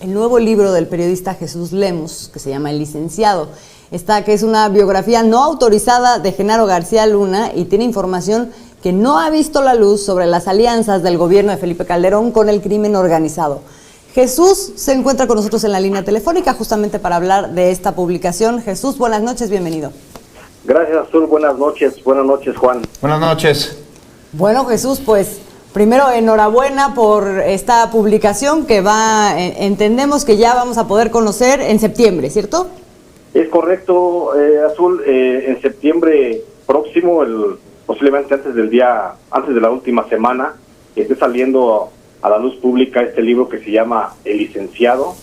el nuevo libro del periodista Jesús Lemus, que se llama El Licenciado. Esta que es una biografía no autorizada de Genaro García Luna y tiene información que no ha visto la luz sobre las alianzas del gobierno de Felipe Calderón con el crimen organizado. Jesús se encuentra con nosotros en la línea telefónica justamente para hablar de esta publicación. Jesús, buenas noches, bienvenido. Gracias, Azul, buenas noches, Juan. Buenas noches. Bueno, Jesús, pues primero enhorabuena por esta publicación que entendemos que ya vamos a poder conocer en septiembre, ¿cierto? Es correcto, Azul, en septiembre próximo, posiblemente antes de la última semana, esté saliendo a la luz pública este libro que se llama El Licenciado,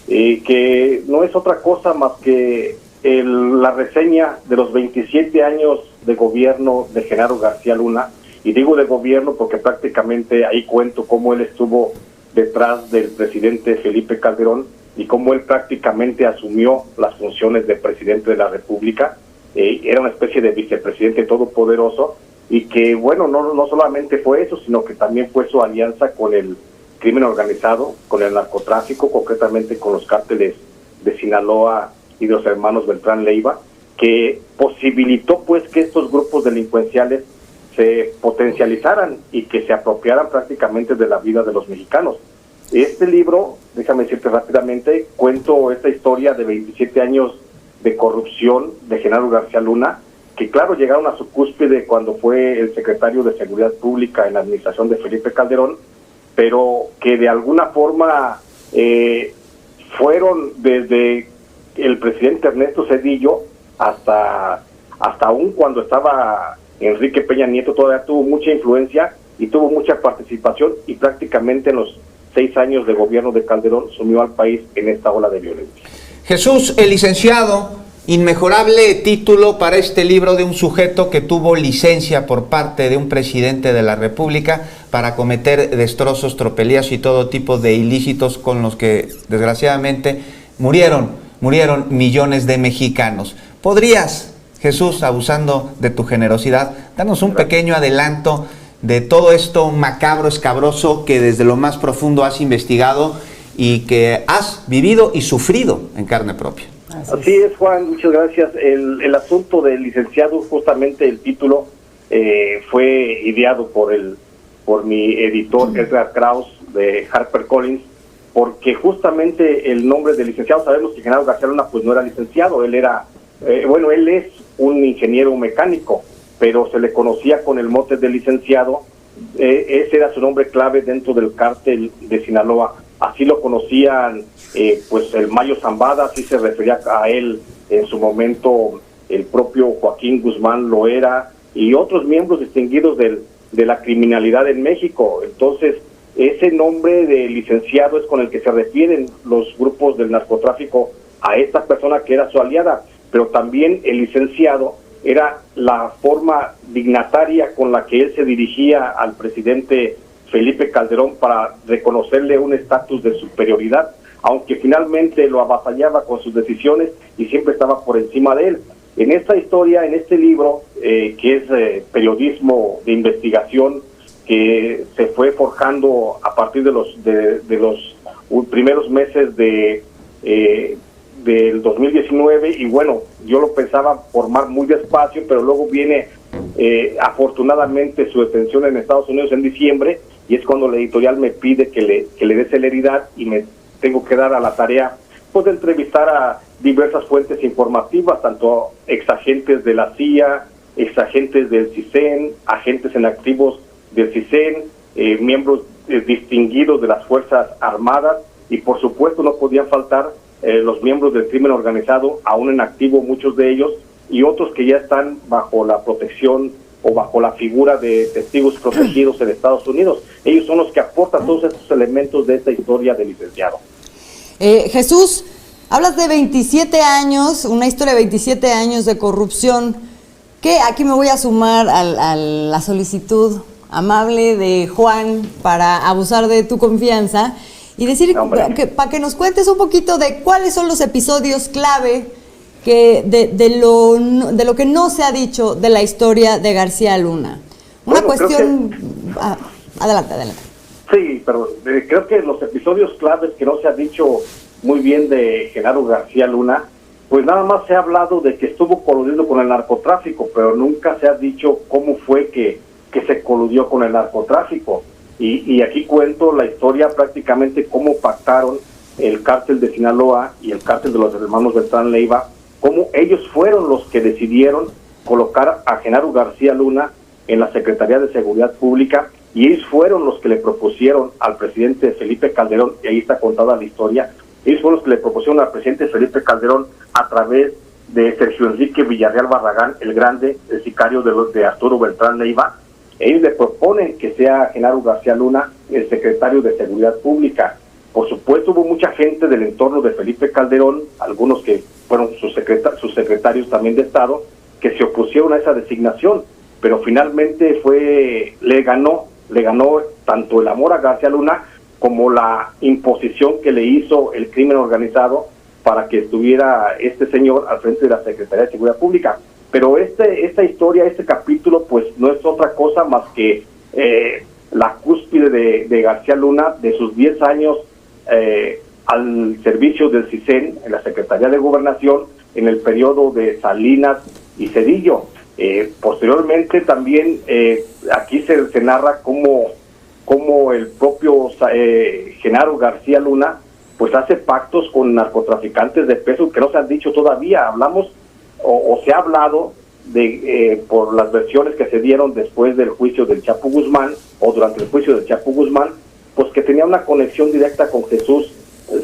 que no es otra cosa más que la reseña de los 27 años de gobierno de Genaro García Luna, y digo de gobierno porque prácticamente ahí cuento cómo él estuvo detrás del presidente Felipe Calderón y cómo él prácticamente asumió las funciones de presidente de la República. Era una especie de vicepresidente todopoderoso y que, bueno, no solamente fue eso, sino que también fue su alianza con el crimen organizado, con el narcotráfico, concretamente con los cárteles de Sinaloa y de los hermanos Beltrán Leiva, que posibilitó pues que estos grupos delincuenciales se potencializaran y que se apropiaran prácticamente de la vida de los mexicanos. Este libro, déjame decirte rápidamente, cuento esta historia de 27 años de corrupción de Genaro García Luna, que claro, llegaron a su cúspide cuando fue el secretario de Seguridad Pública en la administración de Felipe Calderón, pero que de alguna forma fueron desde el presidente Ernesto Zedillo hasta aún cuando estaba Enrique Peña Nieto, todavía tuvo mucha influencia y tuvo mucha participación, y prácticamente en los 6 años de gobierno de Calderón sumió al país en esta ola de violencia. Jesús, El Licenciado, inmejorable título para este libro de un sujeto que tuvo licencia por parte de un presidente de la República para cometer destrozos, tropelías y todo tipo de ilícitos con los que desgraciadamente murieron millones de mexicanos. ¿Podrías, Jesús, abusando de tu generosidad, darnos un pequeño adelanto de todo esto macabro, escabroso, que desde lo más profundo has investigado y que has vivido y sufrido en carne propia? Así es, Juan, muchas gracias. El asunto del licenciado, justamente el título, fue ideado por mi editor Edgar Krauss de HarperCollins, porque justamente el nombre del licenciado, sabemos que Genaro García Luna pues no era licenciado, él es un ingeniero mecánico, pero se le conocía con el mote de licenciado. Ese era su nombre clave dentro del cártel de Sinaloa. Así lo conocían pues el Mayo Zambada, así se refería a él en su momento el propio Joaquín Guzmán Loera y otros miembros distinguidos de la criminalidad en México. Entonces, ese nombre de licenciado es con el que se refieren los grupos del narcotráfico a esta persona que era su aliada, pero también el licenciado era la forma dignataria con la que él se dirigía al presidente Felipe Calderón para reconocerle un estatus de superioridad, aunque finalmente lo avasallaba con sus decisiones y siempre estaba por encima de él. En esta historia, en este libro, que es periodismo de investigación, que se fue forjando a partir de los primeros meses del 2019, y bueno, yo lo pensaba formar muy despacio, pero luego viene afortunadamente su detención en Estados Unidos en diciembre, y es cuando la editorial me pide que le dé celeridad, y me tengo que dar a la tarea pues de entrevistar a diversas fuentes informativas, tanto exagentes de la CIA, exagentes del CISEN, agentes en activos del CISEN, miembros distinguidos de las Fuerzas Armadas, y por supuesto no podían faltar los miembros del crimen organizado, aún en activo muchos de ellos, y otros que ya están bajo la protección o bajo la figura de testigos protegidos en Estados Unidos. Ellos son los que aportan todos estos elementos de esta historia del licenciado. Jesús, hablas de 27 años, una historia de 27 años de corrupción, que aquí me voy a sumar a la solicitud amable de Juan para abusar de tu confianza y decir para que nos cuentes un poquito de cuáles son los episodios clave de lo que no se ha dicho de la historia de García Luna. Una cuestión... Adelante. Sí, pero creo que los episodios claves que no se ha dicho muy bien de Genaro García Luna, pues nada más se ha hablado de que estuvo coludido con el narcotráfico, pero nunca se ha dicho cómo fue que se coludió con el narcotráfico. Y aquí cuento la historia prácticamente cómo pactaron el cártel de Sinaloa y el cártel de los hermanos Beltrán Leiva, cómo ellos fueron los que decidieron colocar a Genaro García Luna en la Secretaría de Seguridad Pública, y ellos fueron los que le propusieron al presidente Felipe Calderón, y ahí está contada la historia, ellos fueron los que le propusieron al presidente Felipe Calderón a través de Sergio Enrique Villarreal Barragán, el grande, el sicario de Arturo Beltrán Leiva. Ellos le proponen que sea Genaro García Luna el secretario de Seguridad Pública. Por supuesto, hubo mucha gente del entorno de Felipe Calderón, algunos que fueron sus secretarios también de Estado, que se opusieron a esa designación, pero finalmente le ganó tanto el amor a García Luna como la imposición que le hizo el crimen organizado para que estuviera este señor al frente de la Secretaría de Seguridad Pública. Pero esta historia, este capítulo, pues no es otra cosa más que la cúspide de García Luna, de sus 10 años al servicio del CISEN, en la Secretaría de Gobernación, en el periodo de Salinas y Cedillo. Posteriormente también aquí se narra cómo el propio Genaro García Luna pues hace pactos con narcotraficantes de peso que no se han dicho todavía. Hablamos o se ha hablado de por las versiones que se dieron después del juicio del Chapo Guzmán o durante el juicio del Chapo Guzmán, pues que tenía una conexión directa con Jesús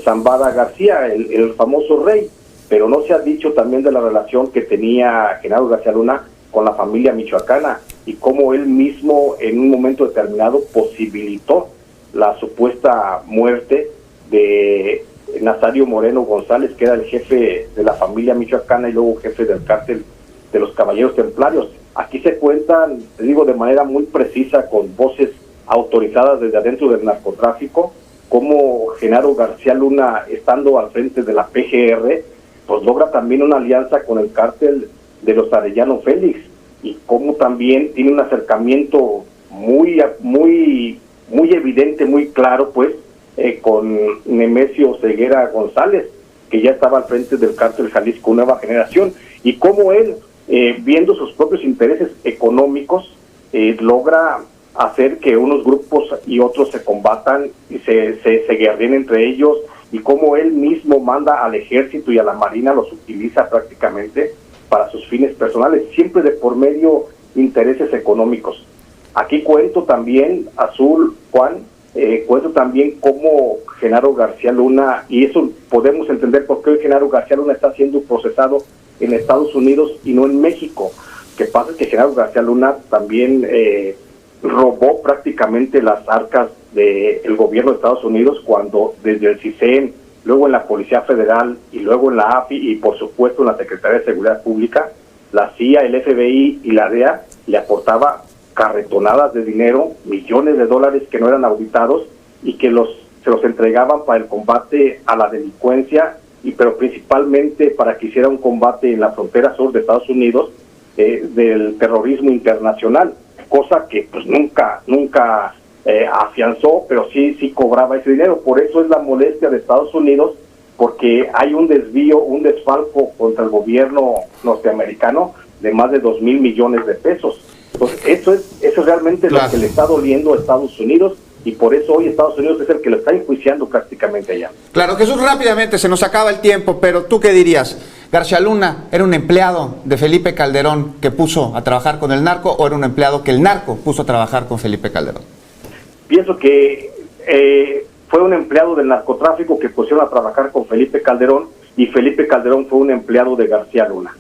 Zambada García, el famoso rey, pero no se ha dicho también de la relación que tenía Genaro García Luna con la familia michoacana y cómo él mismo en un momento determinado posibilitó la supuesta muerte de Nazario Moreno González, que era el jefe de la familia michoacana y luego jefe del cártel de los Caballeros Templarios. Aquí se cuentan, te digo, de manera muy precisa, con voces autorizadas desde adentro del narcotráfico, cómo Genaro García Luna, estando al frente de la PGR, pues logra también una alianza con el cártel de los Arellano Félix, y cómo también tiene un acercamiento muy evidente, muy claro, pues, con Nemesio Ceguera González, que ya estaba al frente del cártel Jalisco Nueva Generación, y cómo él, viendo sus propios intereses económicos, logra hacer que unos grupos y otros se combatan y se guerreen entre ellos, y cómo él mismo manda al ejército y a la marina, los utiliza prácticamente para sus fines personales, siempre de por medio intereses económicos. Aquí cuento también, Azul, Juan, cuento también cómo Genaro García Luna, y eso podemos entender por qué hoy Genaro García Luna está siendo procesado en Estados Unidos y no en México. Que pasa es que Genaro García Luna también robó prácticamente las arcas del gobierno de Estados Unidos, cuando desde el CISEN, luego en la Policía Federal y luego en la AFI y por supuesto en la Secretaría de Seguridad Pública, la CIA, el FBI y la DEA le aportaba carretonadas de dinero, millones de dólares que no eran auditados y que se los entregaban para el combate a la delincuencia, pero principalmente para que hiciera un combate en la frontera sur de Estados Unidos del terrorismo internacional, cosa que pues nunca afianzó, pero sí cobraba ese dinero. Por eso es la molestia de Estados Unidos, porque hay un desvío, un desfalco contra el gobierno norteamericano de más de 2,000 millones de pesos. Entonces, eso es realmente lo que le está doliendo a Estados Unidos, y por eso hoy Estados Unidos es el que lo está enjuiciando prácticamente allá. Claro, Jesús, rápidamente, se nos acaba el tiempo, pero ¿tú qué dirías? ¿García Luna era un empleado de Felipe Calderón que puso a trabajar con el narco, o era un empleado que el narco puso a trabajar con Felipe Calderón? Pienso que fue un empleado del narcotráfico que pusieron a trabajar con Felipe Calderón, y Felipe Calderón fue un empleado de García Luna.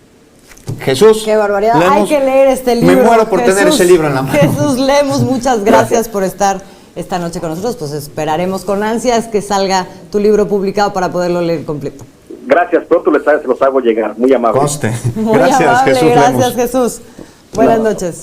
Jesús, qué barbaridad, hay que leer este libro. Me muero por tener ese libro en la mano. Jesús Lemus, muchas gracias por estar esta noche con nosotros. Pues esperaremos con ansias que salga tu libro publicado para poderlo leer completo. Gracias, pronto se los hago llegar, muy amable. Conste. Muy Gracias, amable, Jesús gracias, Lemus. Jesús. Buenas noches.